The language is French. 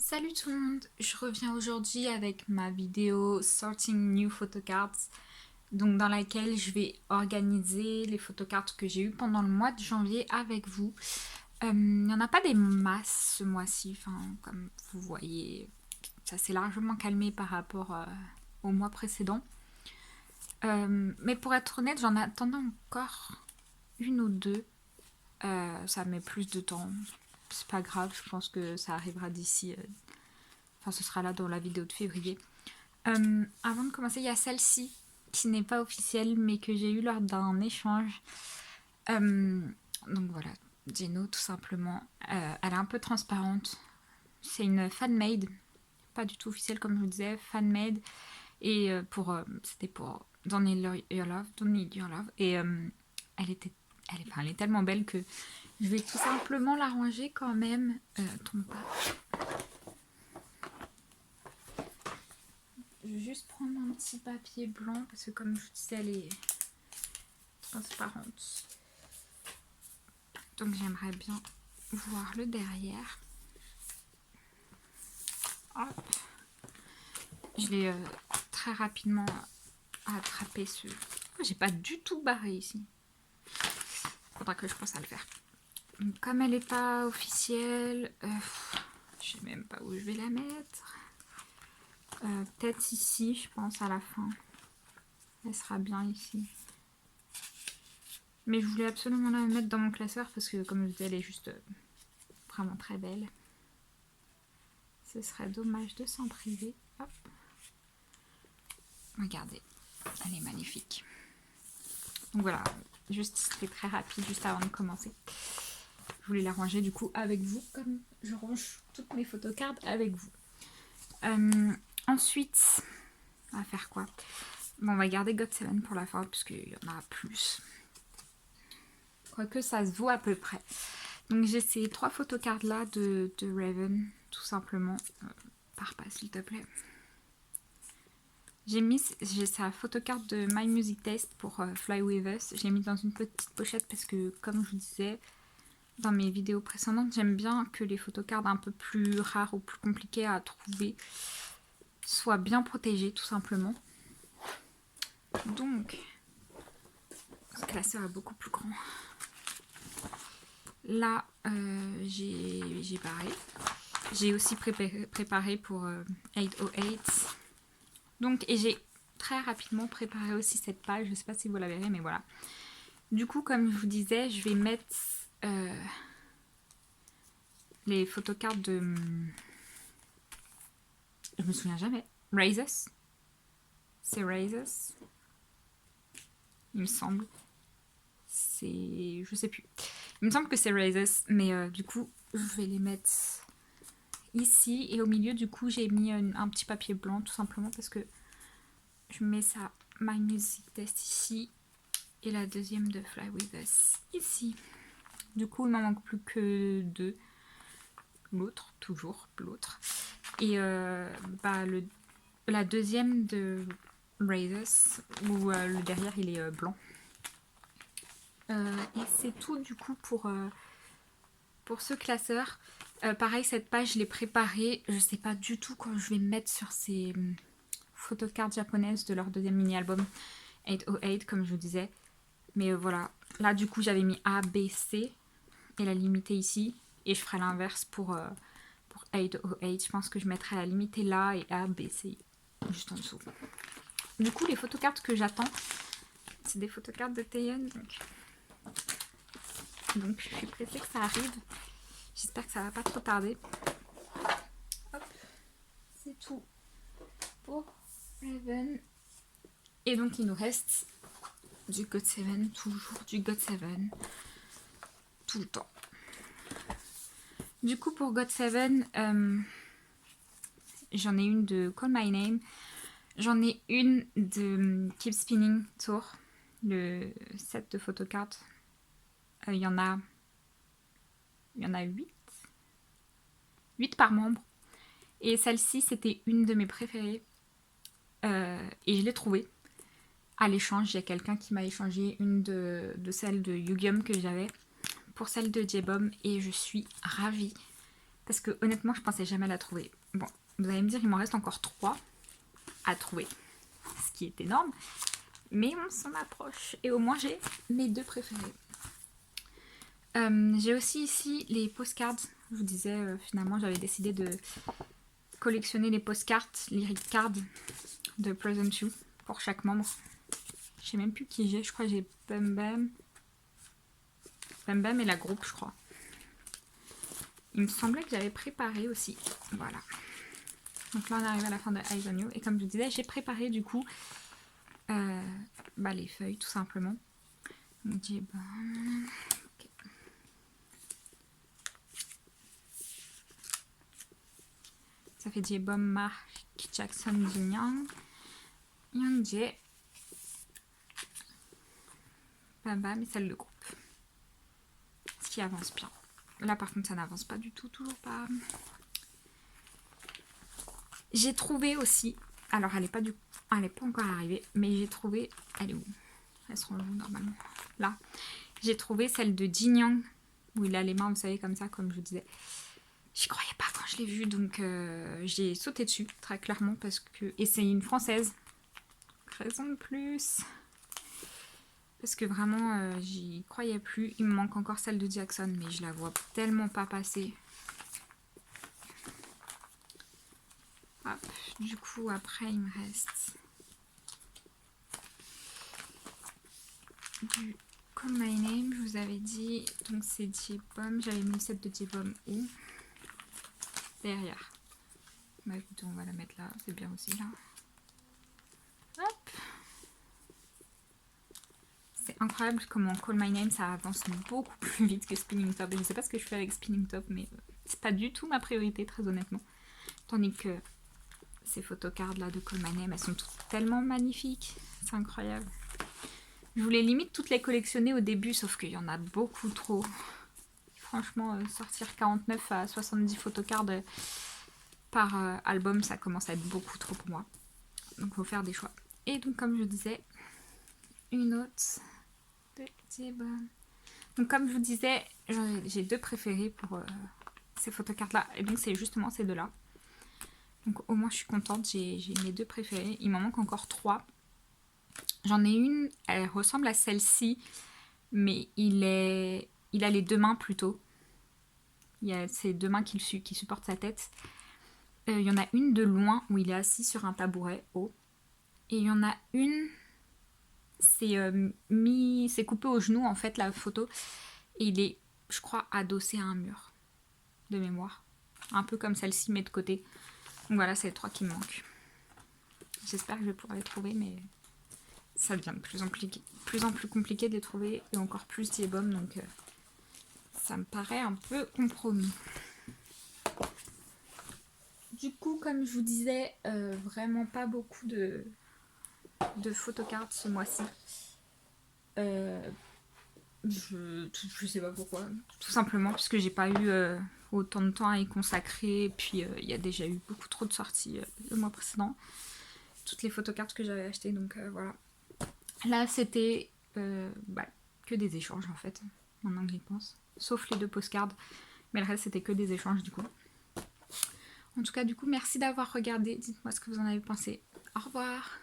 Salut tout le monde, je reviens aujourd'hui avec ma vidéo Sorting New Photocards, donc dans laquelle je vais organiser les photocards que j'ai eues pendant le mois de janvier avec vous. Il n'y en a pas des masses ce mois-ci, comme vous voyez, ça s'est largement calmé par rapport au mois précédent. Mais pour être honnête, j'en attendais encore une ou deux. Ça met plus de temps, c'est pas grave, je pense que ça arrivera d'ici... Enfin, ce sera là dans la vidéo de février. Avant de commencer, il y a celle-ci qui n'est pas officielle mais que j'ai eue lors d'un échange. Donc voilà, Geno tout simplement. Elle est un peu transparente. C'est une fan-made, pas du tout officielle comme je vous disais, fan-made. Et c'était pour Don't Need Your Love, Don't Need Your Love. Et elle est tellement belle que je vais tout simplement la ranger quand même. Tombe pas. Je vais juste prendre un petit papier blanc parce que comme je vous disais, elle est transparente. Donc j'aimerais bien voir le derrière. Hop. Je l'ai très rapidement attrapé ce... J'ai pas du tout barré ici. Faudra que je pense à le faire. Donc, comme elle n'est pas officielle, je sais même pas où je vais la mettre. Peut-être ici, je pense, à la fin. Elle sera bien ici. Mais je voulais absolument la mettre dans mon classeur parce que, comme je disais, elle est juste vraiment très belle. Ce serait dommage de s'en priver. Hop. Regardez, elle est magnifique. Donc voilà, juste c'était très rapide, juste avant de commencer. Je voulais la ranger du coup avec vous, comme je range toutes mes photocards avec vous. Ensuite, on va faire quoi? Bon, on va garder GOT7 pour la fin, puisqu'il y en a plus. Quoique ça se vaut à peu près. Donc j'ai ces 3 photocards là de Raven, tout simplement. Pars pas s'il te plaît. J'ai sa photocarte de My Music Taste pour Fly With Us. Je l'ai mis dans une petite pochette parce que, comme je vous disais dans mes vidéos précédentes, j'aime bien que les photocards un peu plus rares ou plus compliquées à trouver soient bien protégées, tout simplement. Donc, ce classeur est beaucoup plus grand. Là, j'ai barré. J'ai aussi préparé pour 808. Donc, et j'ai très rapidement préparé aussi cette page. Je ne sais pas si vous la verrez, mais voilà. Du coup, comme je vous disais, je vais mettre les photocards de... Je me souviens jamais. Razors. C'est Razors. Il me semble. C'est... Je sais plus. Il me semble que c'est Razors, mais du coup, je vais les mettre ici. Et au milieu, du coup, j'ai mis un petit papier blanc, tout simplement, parce que je mets ça, My Music Test ici. Et la deuxième de Fly With Us ici. Du coup, il m'en manque plus que 2. L'autre, toujours l'autre. Et la deuxième de Razors, où le derrière, il est blanc. Et c'est tout du coup pour ce classeur. Pareil, cette page, je l'ai préparée. Je sais pas du tout quand je vais me mettre sur ces photocards japonaises de leur deuxième mini-album 808, comme je vous disais. Mais voilà, là du coup j'avais mis A, B, C et la limitée ici. Et je ferai l'inverse pour 808. Je pense que je mettrai la limitée là et A, B, C juste en dessous. Du coup, les photocards que j'attends, c'est des photocards de Taeyeon. Donc je suis pressée que ça arrive. J'espère que ça va pas trop tarder. Hop, c'est tout pour Raven. Et donc il nous reste du GOT7, toujours du GOT7, tout le temps. Du coup pour GOT7, j'en ai une de Call My Name. J'en ai une de Keep Spinning Tour, le set de photocards. Il y en a 8. 8 par membre. Et celle-ci, c'était une de mes préférées. Et je l'ai trouvée. À l'échange, il y a quelqu'un qui m'a échangé une de celles de Yugyeom que j'avais pour celle de J-Bomb. Et je suis ravie. Parce que honnêtement, je pensais jamais la trouver. Bon, vous allez me dire, il m'en reste encore 3 à trouver, ce qui est énorme. Mais on s'en approche. Et au moins, j'ai mes 2 préférés. J'ai aussi ici les postcards. Je vous disais, finalement, j'avais décidé de collectionner les postcards, lyric cards de Present You pour chaque membre. Je sais même plus qui j'ai. Je crois que j'ai Bam Bam. Bam Bam et la groupe, je crois. Il me semblait que j'avais préparé aussi. Voilà. Donc là, on arrive à la fin de Eyes on You. Et comme je vous disais, j'ai préparé du coup les feuilles, tout simplement. Donc, okay. Ça fait J-Bomb, Mark Jackson, Jin Young, Young Jae, Bam Bam et celle de groupe. Ce qui avance bien. Là par contre ça n'avance pas du tout, toujours pas. J'ai trouvé aussi, alors elle est pas encore arrivée, mais j'ai trouvé, elle est où? Elle se rend où normalement? Là. J'ai trouvé celle de Jin Young, où il a les mains, vous savez, comme ça, comme je vous disais. J'y croyais pas quand je l'ai vue, donc j'ai sauté dessus, très clairement, parce que... Et c'est une française. Raison de plus. Parce que vraiment, j'y croyais plus. Il me manque encore celle de Jackson, mais je la vois tellement pas passer. Hop. Du coup, après, il me reste du Call My Name, je vous avais dit. Donc c'est J-Bomb. J'avais mis celle de J-Bomb où? Derrière. Bah écoutez, on va la mettre là. C'est bien aussi là. Hop. C'est incroyable comment Call My Name ça avance beaucoup plus vite que Spinning Top. Je sais pas ce que je fais avec Spinning Top, mais c'est pas du tout ma priorité, très honnêtement. Tandis que ces photocards là de Call My Name, elles sont toutes tellement magnifiques. C'est incroyable. Je voulais limite toutes les collectionner au début, sauf qu'il y en a beaucoup trop. Franchement, sortir 49 à 70 photocards par album, ça commence à être beaucoup trop pour moi. Donc il faut faire des choix. Et donc comme je disais, une autre de J-Bomb. Donc comme je vous disais, j'ai 2 préférés pour ces photocards là. Et donc c'est justement ces 2 là. Donc au moins je suis contente, j'ai mes 2 préférés. Il m'en manque encore 3. J'en ai une, elle ressemble à celle-ci, mais il a les 2 mains plutôt. Il y a ses 2 mains qui supportent sa tête. Il y en a une de loin où il est assis sur un tabouret haut. Et il y en a une, c'est coupé au genou en fait la photo. Et il est, je crois, adossé à un mur de mémoire. Un peu comme celle-ci mais de côté. Donc voilà, c'est les 3 qui me manquent. J'espère que je vais pouvoir les trouver, mais ça devient de plus en plus compliqué de les trouver. Et encore plus J-Bomb, donc ça me paraît un peu compromis. Du coup, comme je vous disais, vraiment pas beaucoup de photocards ce mois-ci. Je sais pas pourquoi. Tout simplement parce que j'ai pas eu autant de temps à y consacrer. Et puis il y a déjà eu beaucoup trop de sorties le mois précédent. Toutes les photocards que j'avais achetées, donc voilà. Là, c'était que des échanges en fait, maintenant que j'y pense. Sauf les 2 postcards. Mais le reste, c'était que des échanges du coup. En tout cas, du coup, merci d'avoir regardé. Dites-moi ce que vous en avez pensé. Au revoir.